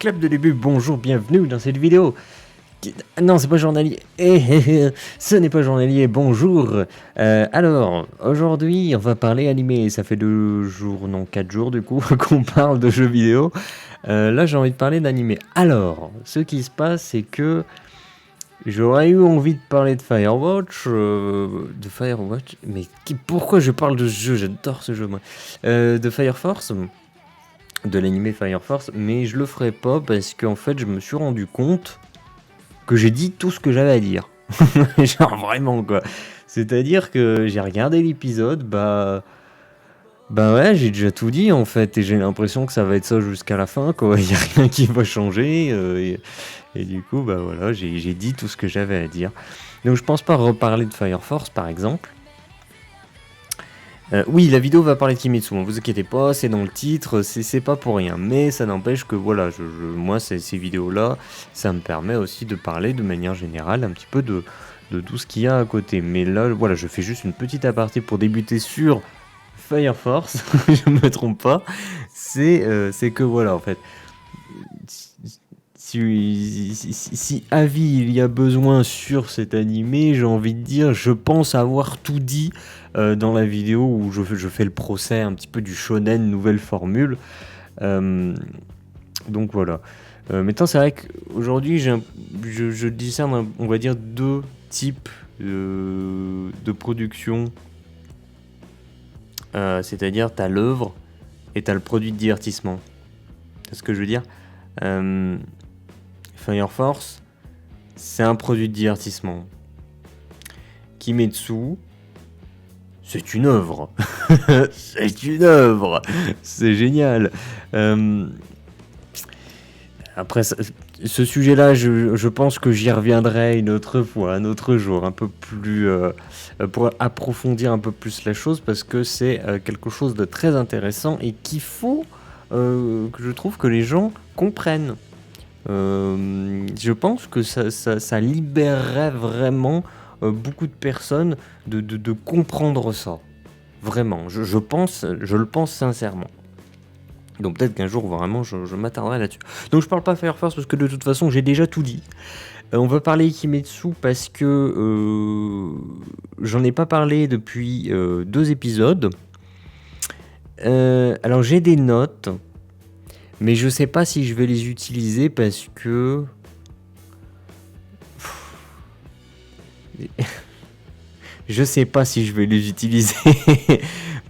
clap de début, bonjour, bienvenue dans cette vidéo. Non, c'est pas journalier. Ce n'est pas journalier, bonjour. Alors, aujourd'hui, on va parler animé. Ça fait 2 jours, non, 4 jours du coup, qu'on parle de jeux vidéo. Là, j'ai envie de parler d'animé. Alors, ce qui se passe, c'est que j'aurais eu envie de parler de Firewatch. Mais pourquoi je parle de ce jeu? J'adore ce jeu, moi. De Fire Force. De l'animé Fire Force, mais je le ferai pas parce qu'en fait je me suis rendu compte que j'ai dit tout ce que j'avais à dire. Genre vraiment quoi. C'est-à-dire que j'ai regardé l'épisode, bah ouais, j'ai déjà tout dit en fait, et j'ai l'impression que ça va être ça jusqu'à la fin quoi. Il y a rien qui va changer, et du coup bah voilà, j'ai dit tout ce que j'avais à dire. Donc je pense pas reparler de Fire Force par exemple. Oui, la vidéo va parler de Kimetsu, ne vous inquiétez pas, c'est dans le titre, c'est pas pour rien. Mais ça n'empêche que voilà, moi ces vidéos-là, ça me permet aussi de parler de manière générale un petit peu de tout ce qu'il y a à côté. Mais là, voilà, je fais juste une petite aparté pour débuter sur Fire Force, je me trompe pas. C'est que voilà, en fait, si avis il y a besoin sur cet animé, j'ai envie de dire, je pense avoir tout dit dans la vidéo où je fais le procès un petit peu du shonen nouvelle formule. Donc voilà. Maintenant, c'est vrai qu'aujourd'hui, je discerne, on va dire, 2 types de production. C'est-à-dire, t'as l'œuvre et t'as le produit de divertissement. C'est ce que je veux dire. Fire Force, c'est un produit de divertissement. Kimetsu, c'est une œuvre. C'est une œuvre. C'est génial. Après, ce sujet-là, je pense que j'y reviendrai une autre fois, un autre jour, un peu plus pour approfondir un peu plus la chose, parce que c'est quelque chose de très intéressant et qu'il faut que je trouve que les gens comprennent. Je pense que ça libérerait vraiment beaucoup de personnes de comprendre ça. Vraiment, je le pense sincèrement. Donc peut-être qu'un jour, vraiment, je m'attarderai là-dessus. Donc je parle pas Fire Force parce que de toute façon, j'ai déjà tout dit. On va parler Kimetsu parce que j'en ai pas parlé depuis 2 épisodes. Alors j'ai des notes, mais je sais pas si je vais les utiliser parce que... Je sais pas si je vais les utiliser.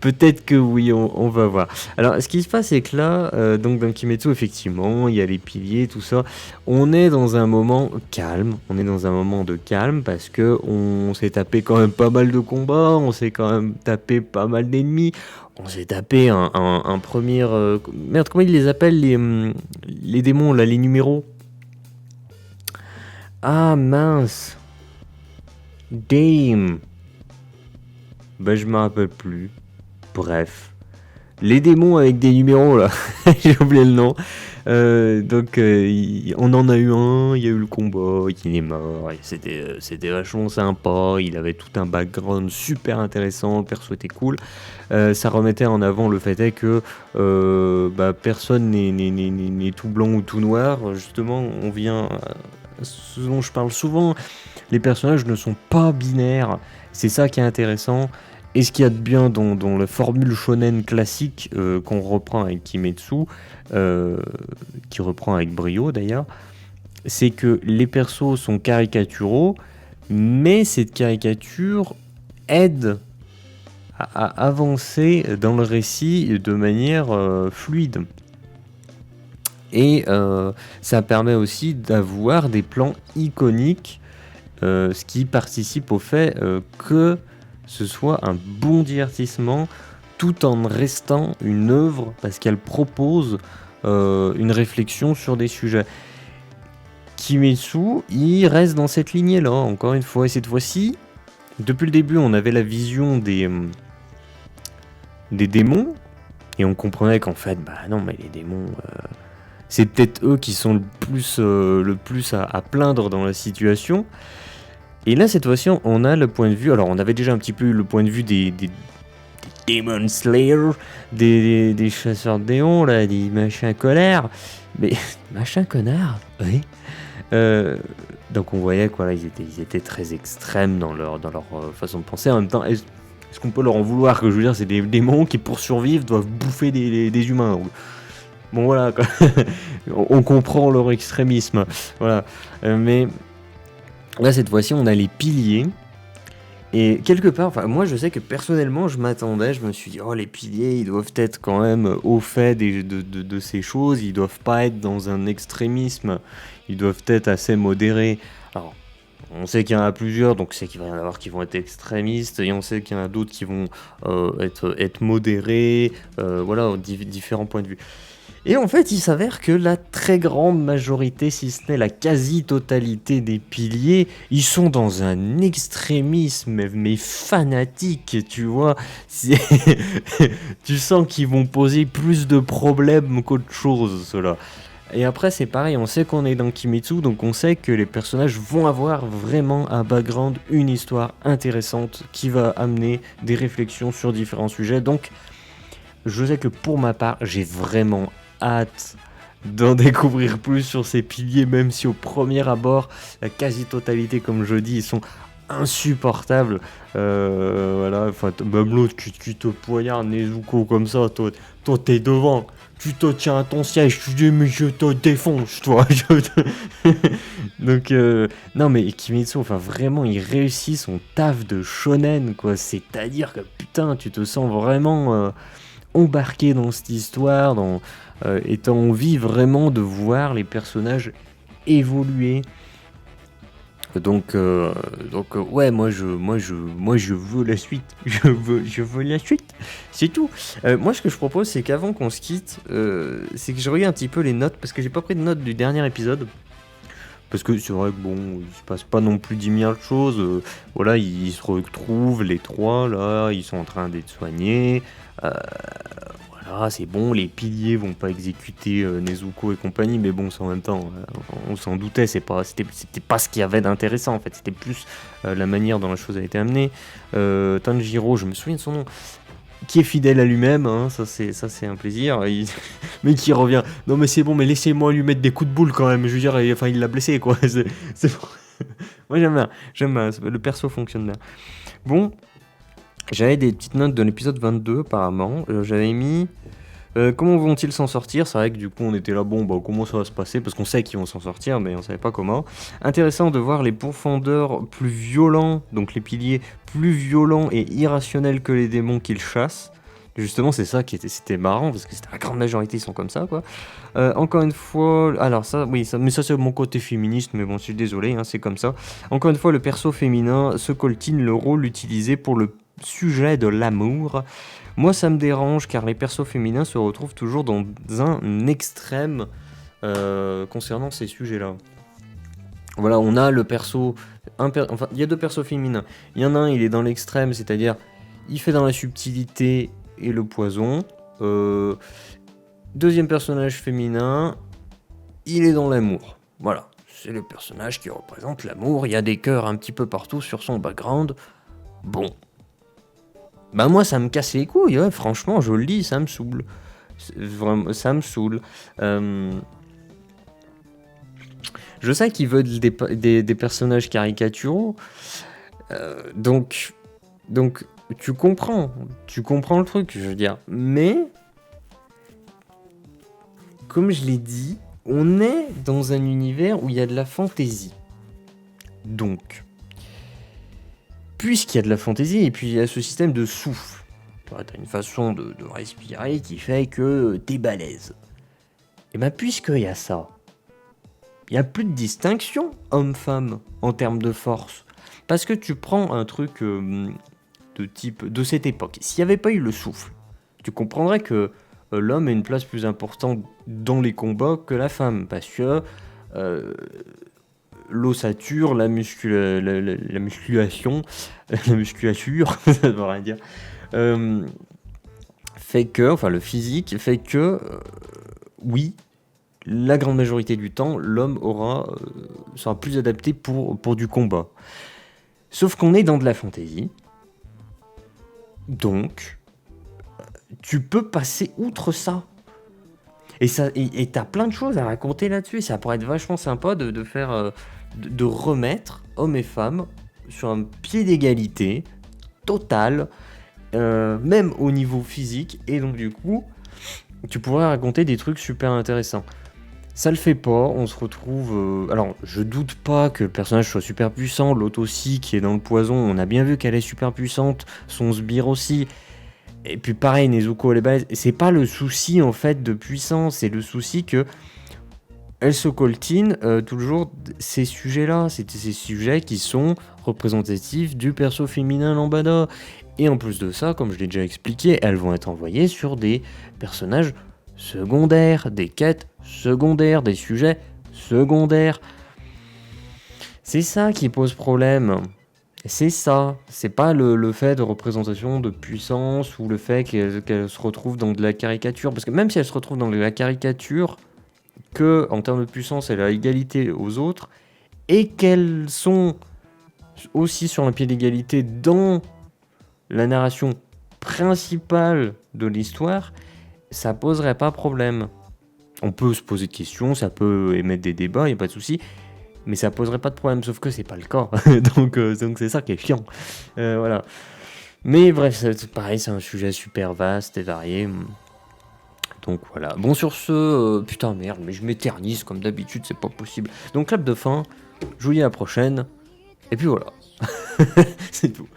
Peut-être que oui, on va voir. Alors, ce qui se passe, c'est que là, donc dans Kimetsu, effectivement, il y a les piliers, tout ça. On est dans un moment calme. On est dans un moment de calme parce que on s'est tapé quand même pas mal de combats. On s'est quand même tapé pas mal d'ennemis. On s'est tapé un premier... Merde, comment ils les appellent, les démons, là, les numéros? Ah, mince. Damn. Bah, je me rappelle plus. Bref. Les démons avec des numéros, là. J'ai oublié le nom. Donc, on en a eu un. Il y a eu le combat. Il est mort. C'était vachement sympa. Il avait tout un background super intéressant. Le perso était cool. Ça remettait en avant le fait est que personne n'est tout blanc ou tout noir. Justement, on vient... ce dont je parle souvent, les personnages ne sont pas binaires. C'est ça qui est intéressant. Et ce qu'il y a de bien dans la formule shonen classique qu'on reprend avec Kimetsu, qui reprend avec brio d'ailleurs, c'est que les persos sont caricaturaux, mais cette caricature aide à avancer dans le récit de manière fluide. Et ça permet aussi d'avoir des plans iconiques, ce qui participe au fait que ce soit un bon divertissement tout en restant une œuvre parce qu'elle propose une réflexion sur des sujets. Kimetsu, il reste dans cette lignée-là, encore une fois. Et cette fois-ci, depuis le début, on avait la vision des démons et on comprenait qu'en fait, bah non, mais les démons... c'est peut-être eux qui sont le plus à plaindre dans la situation. Et là, cette fois-ci, on a le point de vue... Alors, on avait déjà un petit peu le point de vue des Demon Slayer, des chasseurs de démons, là, des machins colères. Mais, machin connard, oui. Donc on voyait que voilà, ils étaient très extrêmes dans leur façon de penser. En même temps, est-ce qu'on peut leur en vouloir? Que je veux dire, c'est des démons qui, pour survivre, doivent bouffer des humains. Bon voilà, quoi. On comprend leur extrémisme. Voilà. Mais là, cette fois-ci, on a les piliers. Et quelque part, enfin, moi je sais que personnellement je m'attendais, je me suis dit, oh les piliers ils doivent être quand même au fait de ces choses, ils doivent pas être dans un extrémisme, ils doivent être assez modérés. Alors, on sait qu'il y en a plusieurs, donc c'est qu'il va y en avoir qui vont être extrémistes, et on sait qu'il y en a d'autres qui vont être modérés, voilà, différents points de vue. Et en fait, il s'avère que la très grande majorité, si ce n'est la quasi-totalité des piliers, ils sont dans un extrémisme, mais fanatique, tu vois. Tu sens qu'ils vont poser plus de problèmes qu'autre chose, ceux-là. Et après, c'est pareil, on sait qu'on est dans Kimetsu, donc on sait que les personnages vont avoir vraiment un background, une histoire intéressante qui va amener des réflexions sur différents sujets. Donc, je sais que pour ma part, j'ai vraiment hâte d'en découvrir plus sur ces piliers, même si au premier abord, la quasi-totalité, comme je dis, ils sont insupportables. Voilà, enfin, même l'autre qui te poignarde Nezuko comme ça, toi t'es devant, tu te tiens à ton siège, tu dis mais je te défonce, toi. Donc, non mais Kimetsu, enfin vraiment, il réussit son taf de shonen, quoi. C'est-à-dire que putain, tu te sens vraiment embarqué dans cette histoire, et t'as envie vraiment de voir les personnages évoluer. Donc ouais, moi je veux la suite. Je veux la suite. C'est tout. Moi, ce que je propose, c'est qu'avant qu'on se quitte, c'est que je regarde un petit peu les notes, parce que j'ai pas pris de notes du dernier épisode. Parce que c'est vrai que bon, il se passe pas non plus 10 000 choses. Voilà, ils se retrouvent les trois là, ils sont en train d'être soignés. Voilà, c'est bon, les piliers vont pas exécuter Nezuko et compagnie, mais bon, c'est en même temps, on s'en doutait, c'était pas ce qu'il y avait d'intéressant en fait, c'était plus la manière dont la chose a été amenée. Tanjiro, je me souviens de son nom, qui est fidèle à lui-même, hein, ça c'est un plaisir, mais qui revient, non mais c'est bon, mais laissez-moi lui mettre des coups de boule quand même, je veux dire, enfin il l'a blessé quoi, c'est bon. Moi j'aime bien, le perso fonctionne bien. Bon, j'avais des petites notes de l'épisode 22 apparemment, j'avais mis comment vont-ils s'en sortir. C'est vrai que du coup on était là, bon bah comment ça va se passer, parce qu'on sait qu'ils vont s'en sortir mais on savait pas comment. Intéressant de voir les pourfendeurs plus violents, donc les piliers plus violents et irrationnels que les démons qu'ils chassent. Justement c'est ça c'était marrant, parce que la grande majorité ils sont comme ça quoi. Encore une fois, alors ça oui, mais ça c'est mon côté féministe, mais bon je suis désolé, hein, c'est comme ça. Encore une fois, le perso féminin se coltine le rôle utilisé pour le sujet de l'amour. Moi ça me dérange, car les persos féminins se retrouvent toujours dans un extrême concernant ces sujets-là. Voilà, on a le perso... enfin, il y a deux persos féminins. Il y en a un, il est dans l'extrême, c'est-à-dire, il fait dans la subtilité et le poison. Deuxième personnage féminin, il est dans l'amour. Voilà, c'est le personnage qui représente l'amour. Il y a des cœurs un petit peu partout sur son background. Bon. Bah moi ça me casse les couilles, ouais, franchement je le dis, ça me saoule. Vraiment, ça me saoule. Je sais qu'ils veulent des personnages caricaturaux, donc tu comprends le truc, je veux dire. Mais, comme je l'ai dit, on est dans un univers où il y a de la fantaisie. Donc, puisqu'il y a de la fantaisie, et puis il y a ce système de souffle. T'as une façon de respirer qui fait que t'es balèze. Et ben puisqu'il y a ça, il n'y a plus de distinction homme-femme en termes de force. Parce que tu prends un truc de type de cette époque. S'il n'y avait pas eu le souffle, tu comprendrais que l'homme a une place plus importante dans les combats que la femme. Parce que l'ossature, la musculation, la musculature, ça veut rien dire, fait que, enfin le physique, fait que, oui, la grande majorité du temps, l'homme sera plus adapté pour du combat. Sauf qu'on est dans de la fantaisie, donc tu peux passer outre ça. Et t'as plein de choses à raconter là-dessus. Ça pourrait être vachement sympa de faire, de remettre hommes et femmes sur un pied d'égalité total, même au niveau physique. Et donc du coup, tu pourrais raconter des trucs super intéressants. Ça le fait pas, on se retrouve... alors, je doute pas que le personnage soit super puissant, l'autre aussi qui est dans le poison, on a bien vu qu'elle est super puissante, son sbire aussi. Et puis pareil, Nezuko elle est balèze. C'est pas le souci en fait de puissance, c'est le souci que elle se coltine toujours ces sujets-là. C'est ces sujets qui sont représentatifs du perso féminin lambada. Et en plus de ça, comme je l'ai déjà expliqué, elles vont être envoyées sur des personnages secondaires, des quêtes secondaires, des sujets secondaires. C'est ça qui pose problème. C'est ça. C'est pas le fait de représentation de puissance ou le fait qu'elle se retrouve dans de la caricature. Parce que même si elle se retrouve dans de la caricature, que en termes de puissance, elle a égalité aux autres, et qu'elles sont aussi sur un pied d'égalité dans la narration principale de l'histoire, ça poserait pas problème. On peut se poser de questions, ça peut émettre des débats, y a pas de souci, mais ça poserait pas de problème, sauf que c'est pas le cas. donc c'est ça qui est chiant. Voilà. Mais bref, c'est pareil, c'est un sujet super vaste et varié. Donc voilà. Bon, sur ce, putain merde, mais je m'éternise comme d'habitude, c'est pas possible. Donc clap de fin, je vous dis à la prochaine, et puis voilà. C'est tout.